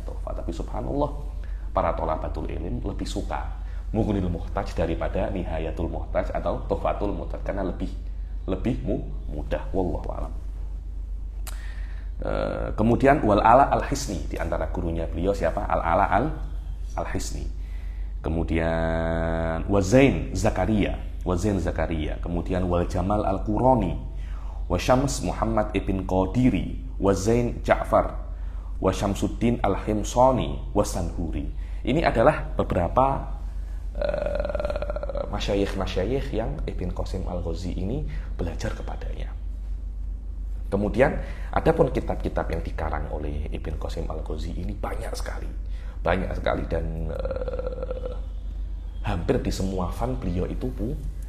Tuhfah. Tapi subhanallah, para thalabatul ilm lebih suka Mughnil Muhtaj daripada Nihayatul Muhtaj atau Tuhfatul Muhtaj, karena lebih mudah. Wallahu a'lam. Kemudian Wal-Ala Al-Hisni, di antara gurunya beliau siapa? Al-Ala Al-Hisni. Kemudian Wazain Zakaria. Kemudian Wal Jamal Al-Qurani, wa Syams Muhammad ibn Qadiri, wa Zain Ja'far, wa Syamsuddin Al-Himsani, wa Sanhuri. Ini adalah beberapa masyayikh yang Ibn Qasim Al-Ghazi ini belajar kepadanya. Kemudian adapun kitab-kitab yang dikarang oleh Ibn Qasim Al-Ghazi ini banyak sekali dan hampir di semua fan beliau itu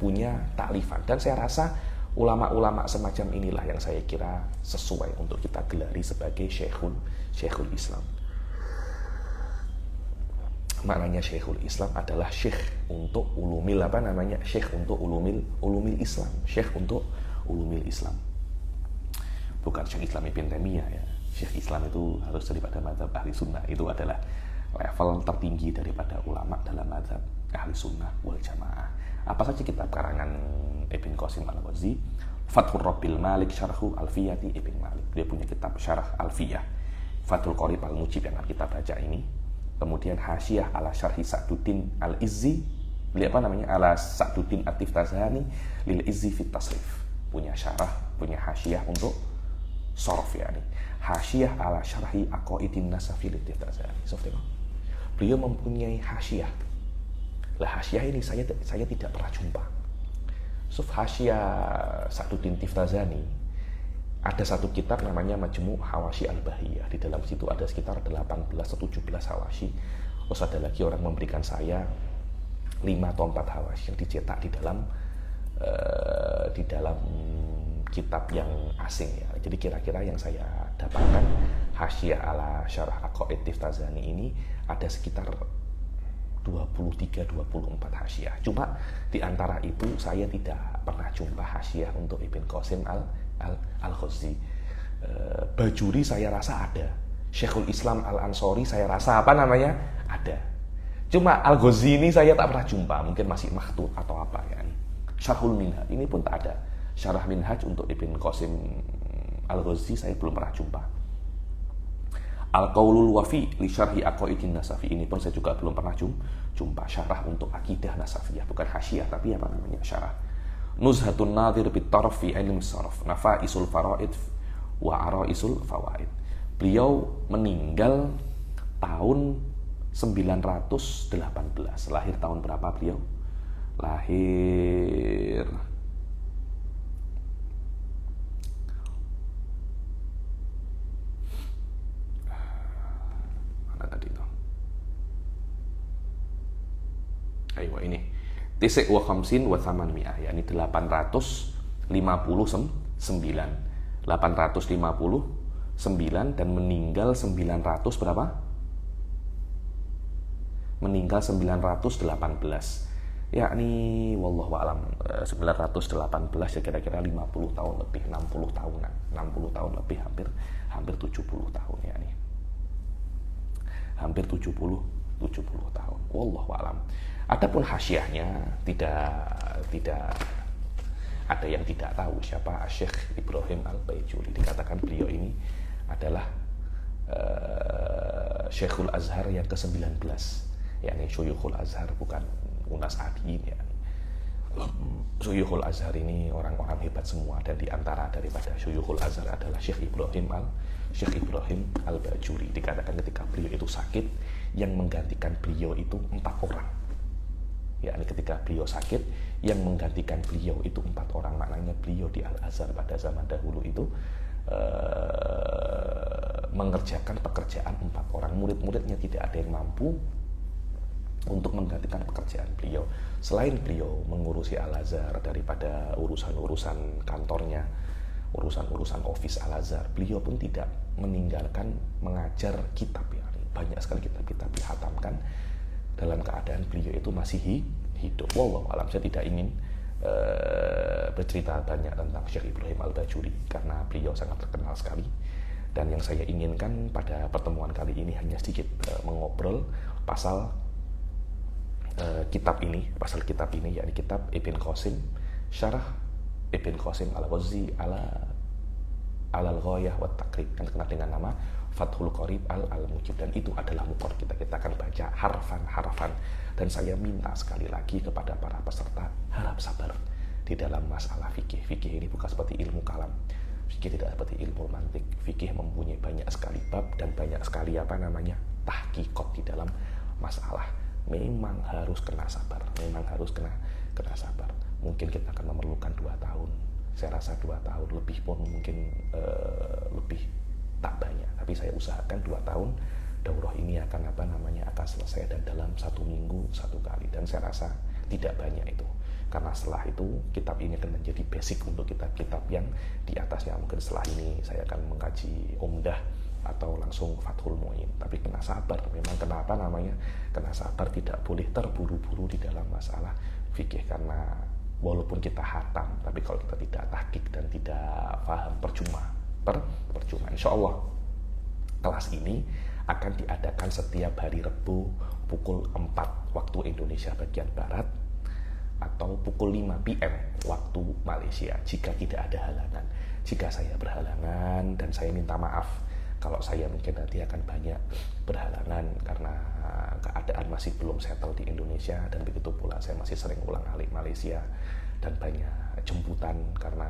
punya taklifan, dan saya rasa ulama-ulama semacam inilah yang saya kira sesuai untuk kita gelari sebagai Syekhul Islam. Maknanya Syekhul Islam adalah syekh untuk ulumil syekh untuk ulumil Islam, syekh untuk ulumil Islam. Bukan Syekh Islam Ibn Taimiyah ya. Syekh Islam itu harus daripada mazhab ahli sunnah. Itu adalah level tertinggi daripada ulama dalam mazhab ahli sunnah wal jamaah. Apa saja kitab karangan Ibn Qasim Al-Ghazi? Fathur Rabbil Malik Syarhu Alfiyati Ibn Malik. Dia punya kitab Syarah Alfiyah. Fathul Qorib Al-Mujib yang kita baca ini. Kemudian Hasyiah ala Syarhi Sa'duddin Al-Izzi. Ala Sa'duddin At-Tiftazani lil Izzi fit Tasrif. Punya syarah, punya hasyiah untuk sorof ya nih. Hasyiah ala Syarhi Aqaidin Nasafi lil Tiftazani. Beliau mempunyai hasyiah. Lah hasyiah ini saya tidak pernah jumpa. Hasyiah Sa'duddin Tiftazani ada satu kitab namanya Majmu' Hawashi Al-Bahiyah. Di dalam situ ada sekitar 18 atau 17 hawashi. Terus ada lagi orang memberikan saya 5 atau 4 hawashi yang dicetak di dalam kitab yang asing ya. Jadi kira-kira yang saya dapatkan Hasyiah ala Syarah Aqaid Tiftazani ini ada sekitar 23-24 hasyiah. Cuma di antara itu saya tidak pernah jumpa hasyiah untuk Ibn Qasim Al-Ghazi. Bajuri saya rasa ada. Syekhul Islam Al-Ansori saya rasa ada. Cuma Al-Ghazi ini saya tak pernah jumpa. Mungkin masih makhtut atau apa ya. Syarhul Minhaj ini pun tak ada. Syarah Minhaj untuk Ibn Qasim Al-Ghazi saya belum pernah jumpa. Al-Qaulul Wafi li Syarhi Aqaidin Nasafi ini pun saya juga belum pernah jumpa. Syarah untuk akidah Nasafiyah, bukan hasyiah tapi syarah. Nuzhatun Nadhir bit Taraf fi Ilmi Sarf, Nafaisul Faraid wa Araisul Fawaid. Beliau meninggal tahun 918. Lahir tahun berapa beliau? Lahir ini tisik wa khamsin wa thamanmi'ah, yakni 859 dan meninggal 900 berapa? meninggal 918, yakni wallahu alam 918 ya kira-kira 50 tahun lebih, 60 tahunan, 60 tahun lebih, hampir 70 tahun ya nih. Hampir 70 tahun. Wallahu alam. Adapun hasyiahnya tidak ada yang tidak tahu siapa Syekh Ibrahim Al-Bajuri. Dikatakan beliau ini adalah Syekhul Azhar yang ke-19, yakni Syuyukhul Azhar, bukan Unas Adiin ya. Syuyukhul Azhar ini orang-orang hebat semua, dan diantara daripada Syuyukhul Azhar adalah Syekh Ibrahim Al-Bajuri. Dikatakan ketika beliau itu sakit, yang menggantikan beliau itu 4 orang. Yakni ketika beliau sakit, yang menggantikan beliau itu 4 orang. Maknanya beliau di Al-Azhar pada zaman dahulu itu mengerjakan pekerjaan 4 orang. Murid-muridnya tidak ada yang mampu untuk menggantikan pekerjaan beliau. Selain beliau mengurusi Al-Azhar daripada urusan-urusan kantornya, urusan-urusan office Al-Azhar, beliau pun tidak meninggalkan mengajar kitab ya. Banyak sekali kitab-kitab dihatamkan dalam keadaan beliau itu masih hidup. Wallahu alam, saya tidak ingin bercerita banyak tentang Syekh Ibrahim Al-Bajuri karena beliau sangat terkenal sekali. Dan yang saya inginkan pada pertemuan kali ini hanya sedikit mengobrol pasal kitab ini, yakni kitab Ibn Qasim, Syarah Ibn Qasim Al-Ghazi Al-Ghayah wa Taqrib, yang terkenal dengan nama Fathul Qorib Al-Mujib, dan itu adalah muqarrar kita akan baca harfan. Dan saya minta sekali lagi kepada para peserta, harap sabar di dalam masalah fikih. Fikih ini bukan seperti ilmu kalam, fikih tidak seperti ilmu mantik. Fikih mempunyai banyak sekali bab dan banyak sekali tahqiqat di dalam masalah. Memang harus kena sabar, kena sabar. Mungkin kita akan memerlukan 2 tahun, saya rasa 2 tahun lebih pun mungkin lebih tak banyak, tapi saya usahakan 2 tahun daurah ini akan akan selesai, dan dalam 1 minggu 1 kali. Dan saya rasa tidak banyak itu, karena setelah itu kitab ini akan menjadi basic untuk kitab-kitab yang di atasnya. Mungkin setelah ini saya akan mengkaji Umdah atau langsung Fathul Mu'in. Tapi kena sabar, memang kena sabar, tidak boleh terburu-buru di dalam masalah fikih, karena walaupun kita hatam, tapi kalau kita tidak tahqiq dan tidak paham, percuma. Insya Allah kelas ini akan diadakan setiap hari Rabu pukul 4 waktu Indonesia bagian Barat, atau pukul 5 PM waktu Malaysia, jika tidak ada halangan. Jika saya berhalangan, dan saya minta maaf kalau saya mungkin nanti akan banyak berhalangan karena keadaan masih belum settle di Indonesia, dan begitu pula saya masih sering ulang-alik Malaysia, dan banyak jemputan karena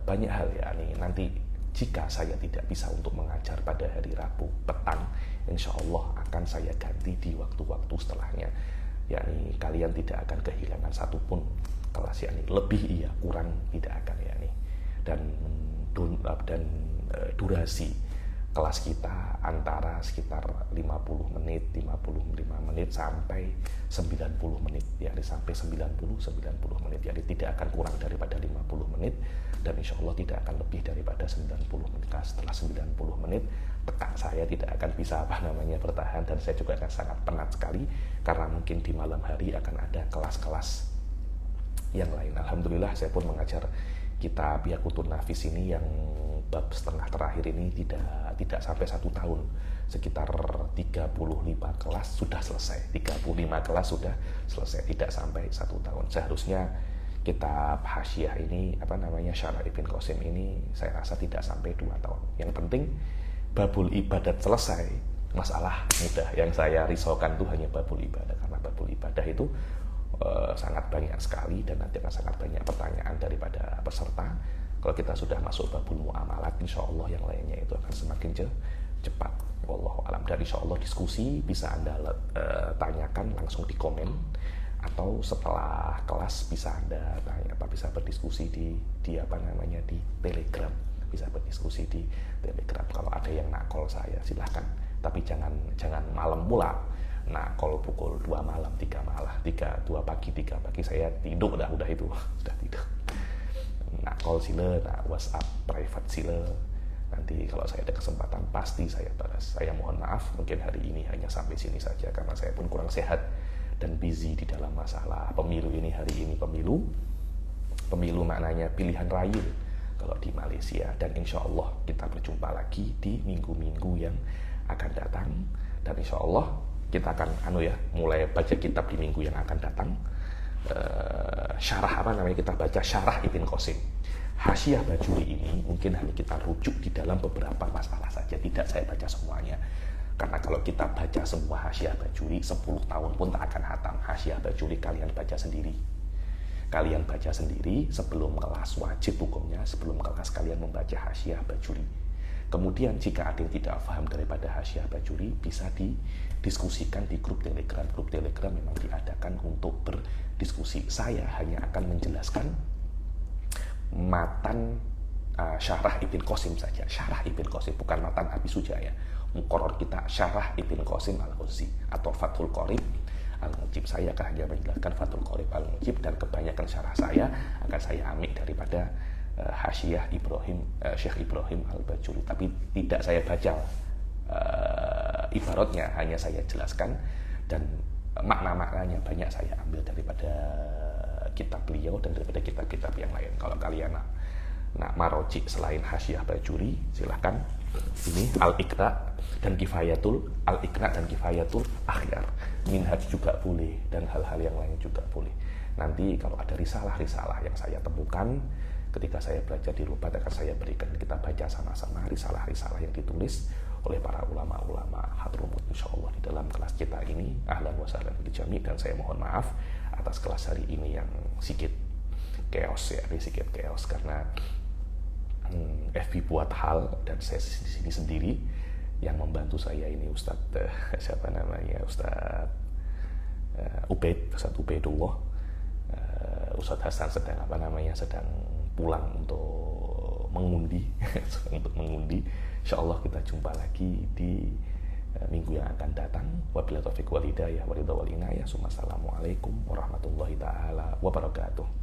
banyak hal ya. Nanti jika saya tidak bisa untuk mengajar pada hari Rabu petang, insya Allah akan saya ganti di waktu-waktu setelahnya. Yakni kalian tidak akan kehilangan satupun kelas, yakni lebih iya, kurang tidak akan yakni. Dan durasi kelas kita antara sekitar 50 menit, 55 menit sampai 90 menit, yakni sampai 90 menit, yakni tidak akan kurang daripada 50 menit, dan insya Allah tidak akan lebih daripada 90 menit. Nah, setelah 90 menit tekak saya tidak akan bisa bertahan, dan saya juga akan sangat penat sekali, karena mungkin di malam hari akan ada kelas-kelas yang lain. Alhamdulillah saya pun mengajar kitab Yaqutun Nafis ini yang bab setengah terakhir ini tidak sampai 1 tahun, sekitar 35 kelas sudah selesai, 35 kelas sudah selesai, tidak sampai 1 tahun. Seharusnya kitab Hasyiah ini Syarah Ibn Qasim ini saya rasa tidak sampai 2 tahun. Yang penting babul ibadat selesai, masalah mudah. Yang saya risaukan itu hanya babul ibadah, karena babul ibadah itu sangat banyak sekali, dan nanti akan sangat banyak pertanyaan daripada peserta. Kalau kita sudah masuk babul muamalat, insya Allah yang lainnya itu akan semakin cepat. Wallahu alam. Dan insya Allah diskusi bisa Anda tanyakan langsung di komen, atau setelah kelas bisa Anda bisa berdiskusi di Telegram, bisa berdiskusi di Telegram. Kalau ada yang nakol saya silahkan, tapi jangan malam pula. Nah, kalau pukul 2 malam, 2 pagi saya tidur udah itu, sudah tidur. Nah, call sila, nah WhatsApp private sila, Nanti kalau saya ada kesempatan pasti saya balas. Saya mohon maaf, mungkin hari ini hanya sampai sini saja karena saya pun kurang sehat dan busy di dalam masalah pemilu ini. Hari ini pemilu maknanya pilihan raya kalau di Malaysia, dan insya Allah kita berjumpa lagi di minggu-minggu yang akan datang, dan insya Allah kita akan mulai baca kitab di minggu yang akan datang. Kita baca syarah Ibn Qasim. Hasyiah Bajuri ini mungkin hanya kita rujuk di dalam beberapa masalah saja, tidak saya baca semuanya. Karena kalau kita baca semua Hasyiah Bajuri 10 tahun pun tak akan hatam. Hasyiah Bajuri kalian baca sendiri. Kalian baca sendiri sebelum kelas, wajib hukumnya sebelum kelas kalian membaca Hasyiah Bajuri. Kemudian jika ada yang tidak paham daripada Hasyiah Bajuri, bisa didiskusikan di grup Telegram. Grup Telegram memang diadakan untuk berdiskusi. Saya hanya akan menjelaskan matan syarah Ibn Qasim saja. Syarah Ibn Qasim, bukan matan Abi Sujaya. Muqarrar kita syarah Ibn Qasim Al-Ghazi atau Fathul Qorib Al-Mujib. Saya akan hanya menjelaskan Fathul Qorib Al-Mujib, dan kebanyakan syarah saya akan saya ambil daripada Hasyiah Syekh Ibrahim Al-Bajuri, tapi tidak saya baca ibaratnya, hanya saya jelaskan, dan makna-maknanya banyak saya ambil daripada kitab beliau dan daripada kitab-kitab yang lain. Kalau kalian nak maroji selain Hasyiah Bajuri, silahkan. Ini Al-Iqna dan Kifayatul Akhyar, Minhaj juga boleh, dan hal-hal yang lain juga boleh. Nanti kalau ada risalah-risalah yang saya temukan ketika saya belajar di Rubat, akan saya berikan, kita baca sama-sama risalah-risalah yang ditulis oleh para ulama-ulama Hadramut, insyaallah di dalam kelas kita ini. Ahlan wa sahlan bil jami', dan saya mohon maaf atas kelas hari ini yang sedikit chaos karena FB buat hal dan saya di sini sendiri. Yang membantu saya ini Ustadz Ustadz Ubaidullah. Ustadz Hasan sedang pulang untuk mengundi. Insyaallah kita jumpa lagi di minggu yang akan datang. Wabillahi taufiq wal hidayah wa ridha wal inayah. Assalamualaikum warahmatullahi taala wabarakatuh.